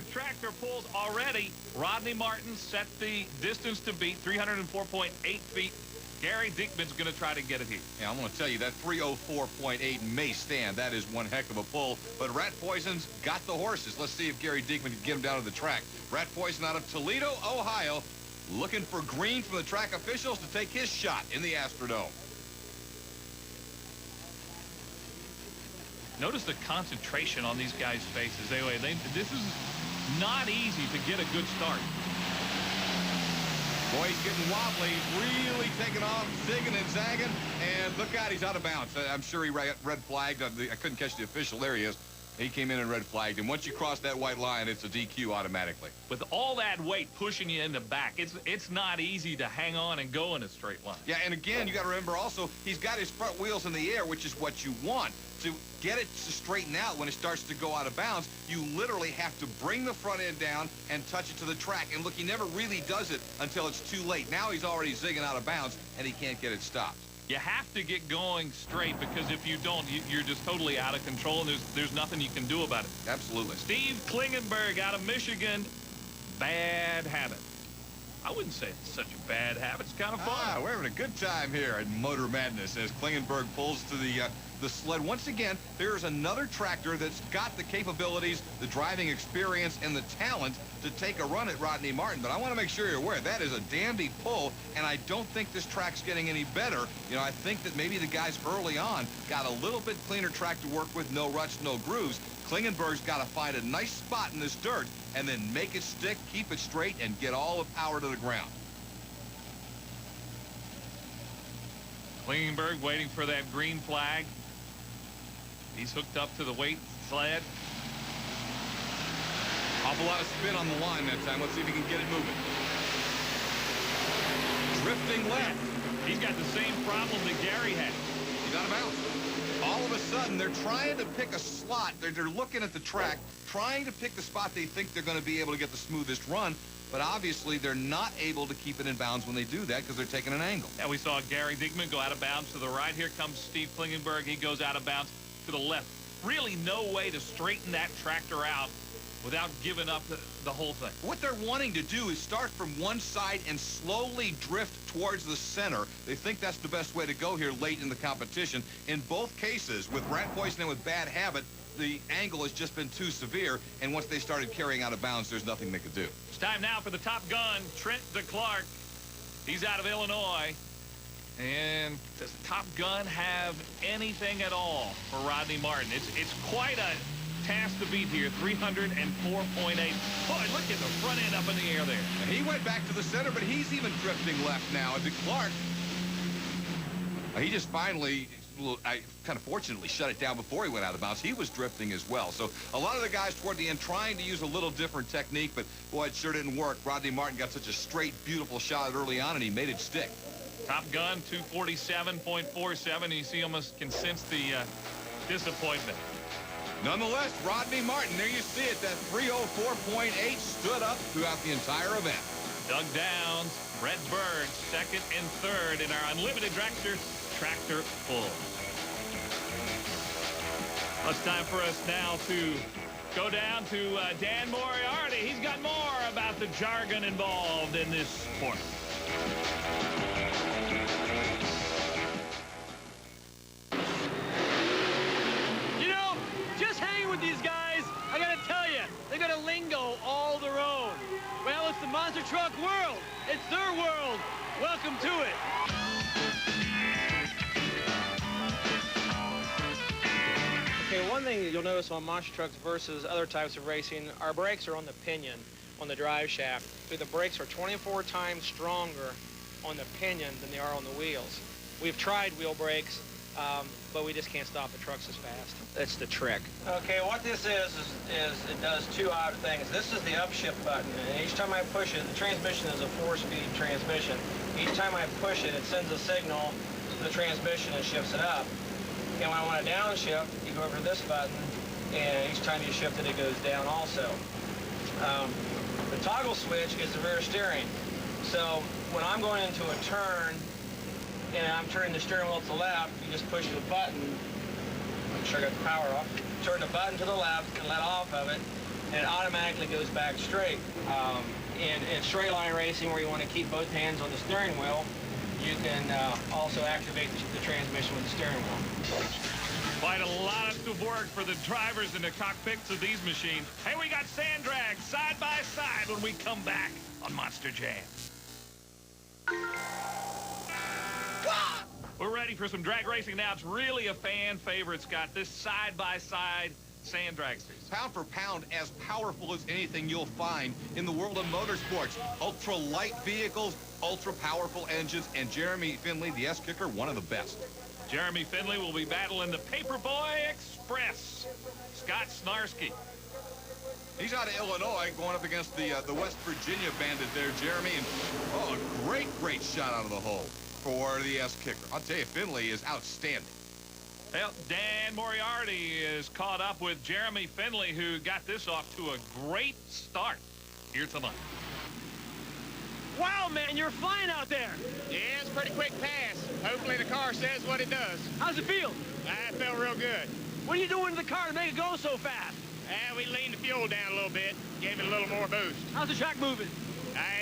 tractor pulls already. Rodney Martin set the distance to beat, 304.8 feet. Gary Dickman's going to try to get it here. Yeah, I'm going to tell you, that 304.8 may stand. That is one heck of a pull. But Rat Poison's got the horses. Let's see if Gary Dickman can get him down to the track. Rat Poison out of Toledo, Ohio, looking for green from the track officials to take his shot in the Astrodome. Notice the concentration on these guys' faces. Anyway, this is not easy to get a good start. Boy, he's getting wobbly. He's really taking off, zigging and zagging. And look out, he's out of bounds. I'm sure he red flagged. I couldn't catch the official. There he is. He came in and red flagged. And once you cross that white line, it's a DQ automatically. With all that weight pushing you in the back, it's not easy to hang on and go in a straight line. Yeah, and again, you got to remember also, he's got his front wheels in the air, which is what you want. To get it to straighten out when it starts to go out of bounds, you literally have to bring the front end down and touch it to the track. And look, he never really does it until it's too late. Now he's already zigging out of bounds, and he can't get it stopped. You have to get going straight, because if you don't, you're just totally out of control, and there's nothing you can do about it. Absolutely. Steve Klingenberg out of Michigan. Bad habit. I wouldn't say it's such a bad habit. It's kind of fun. We're having a good time here at Motor Madness as Klingenberg pulls to the sled. Once again, there's another tractor that's got the capabilities, the driving experience, and the talent to take a run at Rodney Martin. But I want to make sure you're aware, that is a dandy pull, and I don't think this track's getting any better. You know, I think that maybe the guys early on got a little bit cleaner track to work with, no ruts, no grooves. Klingenberg's got to find a nice spot in this dirt and then make it stick, keep it straight, and get all the power to the ground. Klingenberg waiting for that green flag. He's hooked up to the weight sled. Awful lot of spin on the line that time. Let's see if he can get it moving. Drifting left. He's got the same problem that Gary had. He's out of bounds. All of a sudden, they're trying to pick a slot. They're looking at the track, trying to pick the spot they think they're going to be able to get the smoothest run. But obviously, they're not able to keep it in bounds when they do that because they're taking an angle. Yeah, we saw Gary Dickman go out of bounds to the right. Here comes Steve Klingenberg. He goes out of bounds to the left. Really no way to straighten that tractor out without giving up the whole thing. What they're wanting to do is start from one side and slowly drift towards the center. They think that's the best way to go here late in the competition. In both cases, with Rat Poison and with Bad Habit, the angle has just been too severe, and once they started carrying out of bounds, there's nothing they could do. It's time now for the top gun, Trent DeClark. He's out of Illinois. And does Top Gun have anything at all for Rodney Martin? It's quite a task to beat here, 304.8. Boy, look at the front end up in the air there. And he went back to the center, but he's even drifting left now. And DeClark, he just finally, kind of fortunately, shut it down before he went out of bounds. He was drifting as well. So a lot of the guys toward the end trying to use a little different technique, but boy, it sure didn't work. Rodney Martin got such a straight, beautiful shot early on, and he made it stick. Top Gun, 247.47. You see, almost can sense the disappointment. Nonetheless, Rodney Martin, there you see it, that 304.8 stood up throughout the entire event. Doug Downs, Brett Berg, second and third in our unlimited tractor pull. Well, it's time for us now to go down to Dan Moriarty. He's got more about the jargon involved in this sport. These guys, I gotta tell you, they got a lingo all their own. Well, it's the monster truck world. It's their world. Welcome to it. Okay, one thing that you'll notice on monster trucks versus other types of racing, our brakes are on the pinion, on the drive shaft. The brakes are 24 times stronger on the pinion than they are on the wheels. We've tried wheel brakes, but we just can't stop the trucks as fast. That's the trick. Okay, what this is it does two odd things. This is the upshift button, and each time I push it, the transmission is a 4-speed transmission. Each time I push it, it sends a signal to the transmission and shifts it up. And when I want to downshift, you go over to this button, and each time you shift it, it goes down also. The toggle switch is the rear steering. So when I'm going into a turn, and I'm turning the steering wheel to the left, you just push the button. Make sure I got the power off. Turn the button to the left and let off of it. and it automatically goes back straight. In straight line racing, where you want to keep both hands on the steering wheel, you can also activate the transmission with the steering wheel. Quite a lot of work for the drivers in the cockpits of these machines. Hey, we got sand drag side by side when we come back on Monster Jam. We're ready for some drag racing now. It's really a fan favorite, Scott, this side-by-side sand dragsters. Pound for pound, as powerful as anything you'll find in the world of motorsports. Ultra-light vehicles, ultra-powerful engines, and Jeremy Finley, the S-Kicker, one of the best. Jeremy Finley will be battling the Paperboy Express, Scott Snarsky. He's out of Illinois going up against the West Virginia bandit there, Jeremy. And, oh, a great shot out of the hole for the S-Kicker. I'll tell you, Finley is outstanding. Well, Dan Moriarty is caught up with Jeremy Finley, who got this off to a great start here tonight. Wow, man, you're flying out there. Yeah, it's a pretty quick pass. Hopefully the car says what it does. How's it feel? It felt real good. What are you doing to the car to make it go so fast? We leaned the fuel down a little bit, gave it a little more boost. How's the track moving?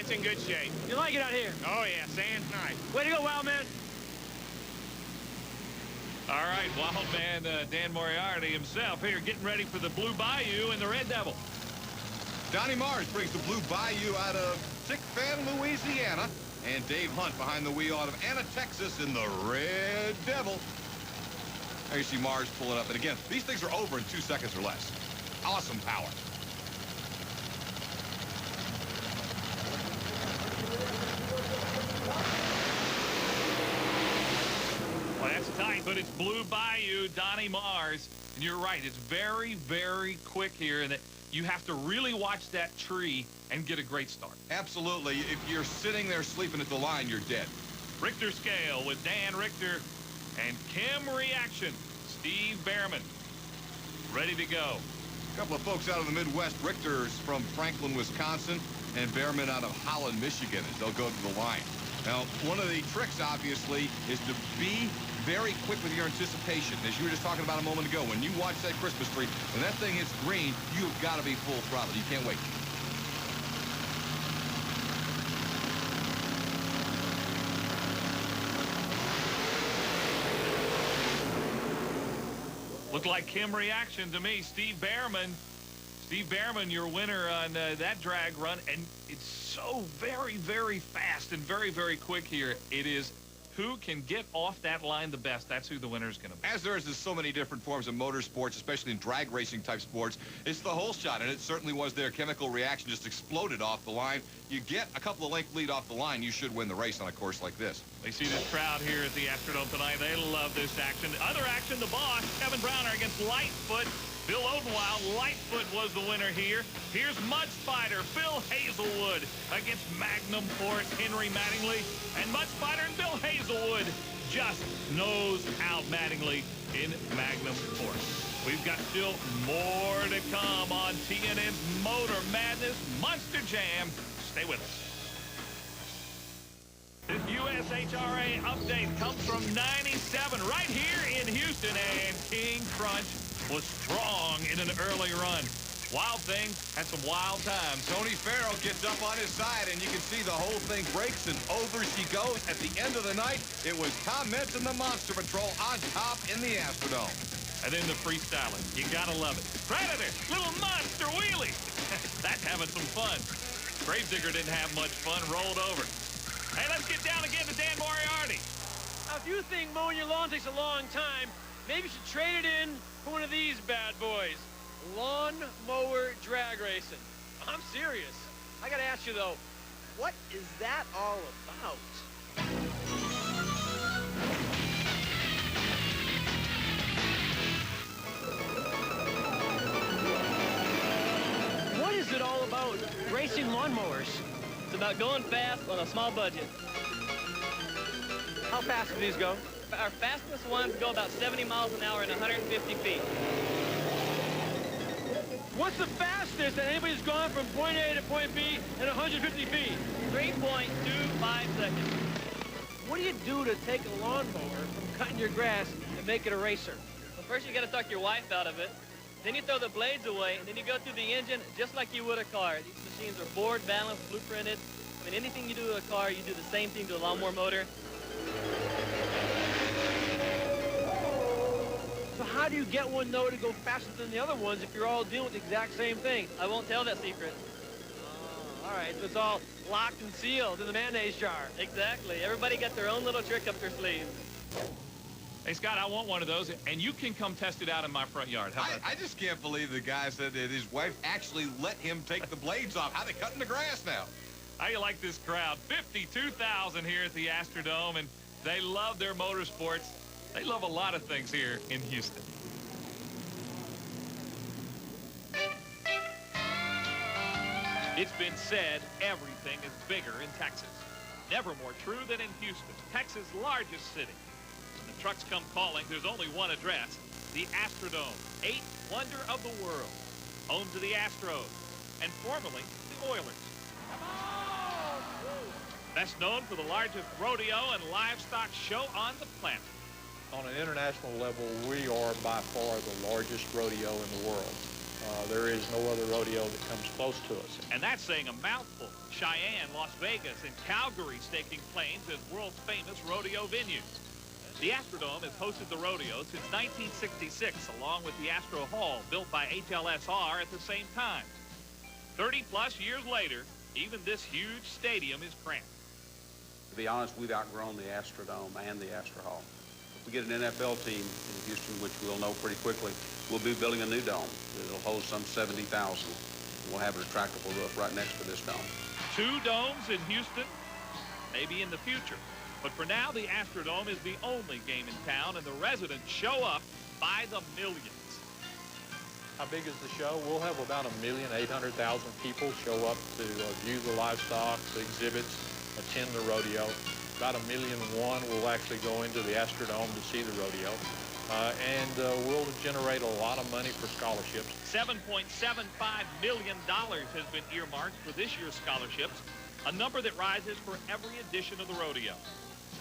It's in good shape. You like it out here? Oh, yeah, sand's nice. Way to go, Wild Man. All right, Wild Man Dan Moriarty himself here getting ready for the Blue Bayou and the Red Devil. Donnie Mars brings the Blue Bayou out of Tickfan, Louisiana. And Dave Hunt behind the wheel out of Anna, Texas in the Red Devil. There you see Mars pull it up. And again, these things are over in 2 seconds or less. Awesome power. Well, that's tight, but it's Blue Bayou, Donnie Mars. And you're right, it's very quick here, and you have to really watch that tree and get a great start. Absolutely. If you're sitting there sleeping at the line, you're dead. Richter Scale with Dan Richter and Kim Reaction, Steve Behrman, ready to go. A couple of folks out of the Midwest. Richter's from Franklin, Wisconsin, and Behrman out of Holland, Michigan, as they'll go to the line. Now, one of the tricks, obviously, is to be very quick with your anticipation. As you were just talking about a moment ago, when you watch that Christmas tree, when that thing hits green, you've got to be full throttle. You can't wait. Looked like Kim Reaction to me. Steve Behrman, your winner on that drag run. And it's so very fast and very quick here. It is who can get off that line the best. That's who the winner is going to be. As there is so many different forms of motorsports, especially in drag racing type sports, it's the whole shot, and it certainly was there. Chemical Reaction just exploded off the line. You get a couple of length lead off the line, you should win the race on a course like this. They see this crowd here at the Astrodome tonight. They love this action. Other action, the boss, Kevin Browner against Lightfoot. Bill Odenwild, Lightfoot was the winner here. Here's Mud Spider, Phil Hazelwood against Magnum Force, Henry Mattingly. And Mud Spider and Bill Hazelwood just nose out Mattingly in Magnum Force. We've got still more to come on TNN's Motor Madness Monster Jam. Stay with us. This USHRA update comes from 97 right here in Houston, and King Crunch was strong in an early run. Wild Thing had some wild times. Tony Farrell gets up on his side, and you can see the whole thing breaks, and over she goes. At the end of the night, it was Tom Metz and the Monster Patrol on top in the Astrodome. And then the freestyling. You gotta love it. Predator, little monster wheelie. That's having some fun. Gravedigger didn't have much fun, rolled over. Hey, let's get down again to Dan Moriarty. Now, if you think mowing your lawn takes a long time, maybe you should trade it in for one of these bad boys. Lawn mower drag racing. I'm serious. I gotta ask you, though, what is that all about? What is it all about racing lawnmowers? It's about going fast on a small budget. How fast do these go? Our fastest ones go about 70 miles an hour and 150 feet. What's the fastest that anybody's gone from point A to point B in 150 feet? 3.25 seconds. What do you do to take a lawnmower from cutting your grass and make it a racer? Well, first you got to talk your wife out of it. Then you throw the blades away, and then you go through the engine just like you would a car. These machines are board, balanced, blueprinted. I mean, anything you do to a car, you do the same thing to a lawnmower motor. So how do you get one, though, to go faster than the other ones if you're all dealing with the exact same thing? I won't tell that secret. All right, so it's all locked and sealed in the mayonnaise jar. Exactly. Everybody got their own little trick up their sleeve. Hey, Scott, I want one of those, and you can come test it out in my front yard. How about I just can't believe the guy said that his wife actually let him take the blades off. How they cutting the grass now? How you like this crowd? 52,000 here at the Astrodome, and they love their motorsports. They love a lot of things here in Houston. It's been said everything is bigger in Texas. Never more true than in Houston, Texas' largest city. When the trucks come calling, there's only one address, the Astrodome, 8th wonder of the world, home to the Astros, and formerly the Oilers. Best known for the largest rodeo and livestock show on the planet. On an international level, we are by far the largest rodeo in the world. There is no other rodeo that comes close to us. And that's saying a mouthful. Cheyenne, Las Vegas, and Calgary staking claims as world's famous rodeo venues. The Astrodome has hosted the rodeo since 1966, along with the Astro Hall, built by HLSR at the same time. 30-plus years later, even this huge stadium is cramped. To be honest, we've outgrown the Astrodome and the Astro Hall. If we get an NFL team in Houston, which we'll know pretty quickly, we'll be building a new dome. It'll hold some 70,000. We'll have a retractable roof right next to this dome. 2 domes in Houston, maybe in the future. But for now, the Astrodome is the only game in town, and the residents show up by the millions. How big is the show? We'll have about 1,800,000 people show up to view the livestock, the exhibits, attend the rodeo. About 1.1 million will actually go into the Astrodome to see the rodeo. And we'll generate a lot of money for scholarships. $7.75 million has been earmarked for this year's scholarships, a number that rises for every edition of the rodeo.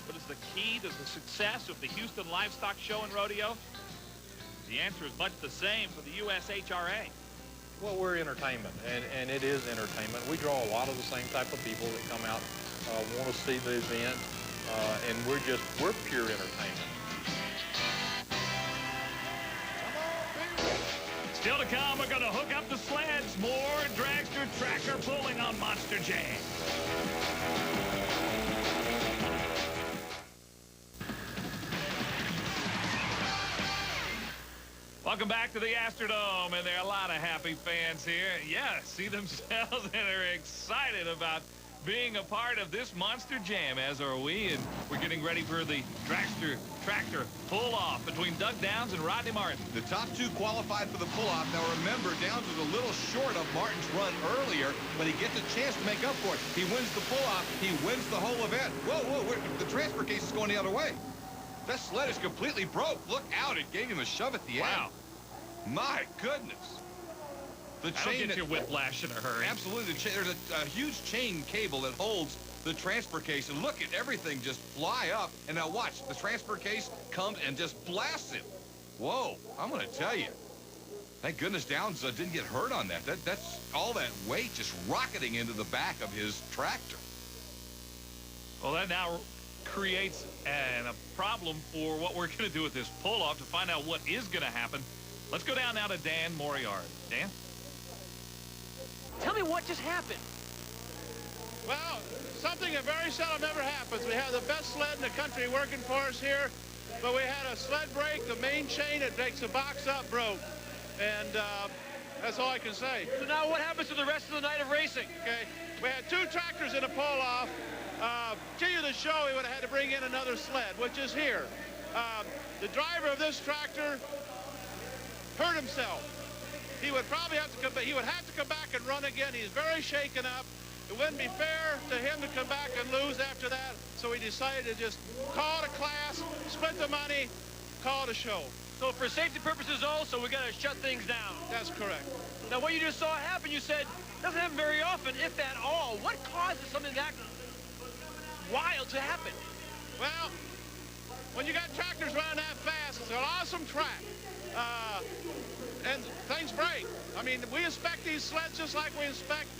What is the key to the success of the Houston Livestock Show and Rodeo? The answer is much the same for the USHRA. Well, we're entertainment, and it is entertainment. We draw a lot of the same type of people that come out, want to see the event, and we're pure entertainment. Still to come, we're going to hook up the sleds. More dragster tractor pulling on Monster Jam. Welcome back to the Astrodome, and there are a lot of happy fans here. Yeah, see themselves and are excited about being a part of this Monster Jam, as are we, and we're getting ready for the dragster tractor pull-off between Doug Downs and Rodney Martin. The top 2 qualified for the pull-off. Now remember, Downs was a little short of Martin's run earlier, but he gets a chance to make up for it. He wins the pull-off. He wins the whole event. Whoa, the transfer case is going the other way. That sled is completely broke. Look out, it gave him a shove at the end. Wow. My goodness. The That'll chain get you whiplash in a hurry. Absolutely. There's a huge chain cable that holds the transfer case. And look at everything just fly up. And now watch. The transfer case comes and just blasts him. Whoa. I'm going to tell you. Thank goodness Downs didn't get hurt on that. That's all that weight just rocketing into the back of his tractor. Well, that now creates a problem for what we're going to do with this pull-off to find out what is going to happen. Let's go down now to Dan Moriarty. Dan? Tell me what just happened. Well, something that very seldom ever happens. We have the best sled in the country working for us here, but we had a sled break. The main chain that makes the box up broke, and that's all I can say. So now what happens to the rest of the night of racing? Okay, we had 2 tractors in a pull-off. Continue the show, we would have had to bring in another sled, which is here. The driver of this tractor hurt himself. He would probably have to come back. He would have to come back and run again. He's very shaken up. It wouldn't be fair to him to come back and lose after that. So we decided to just call it a class, split the money, call it a show. So for safety purposes also, we got to shut things down. That's correct. Now what you just saw happen, you said, doesn't happen very often, if at all. What causes something that wild to happen? Well, when you got tractors running that fast, it's an awesome track. And things break. I mean, we inspect these sleds just like we inspect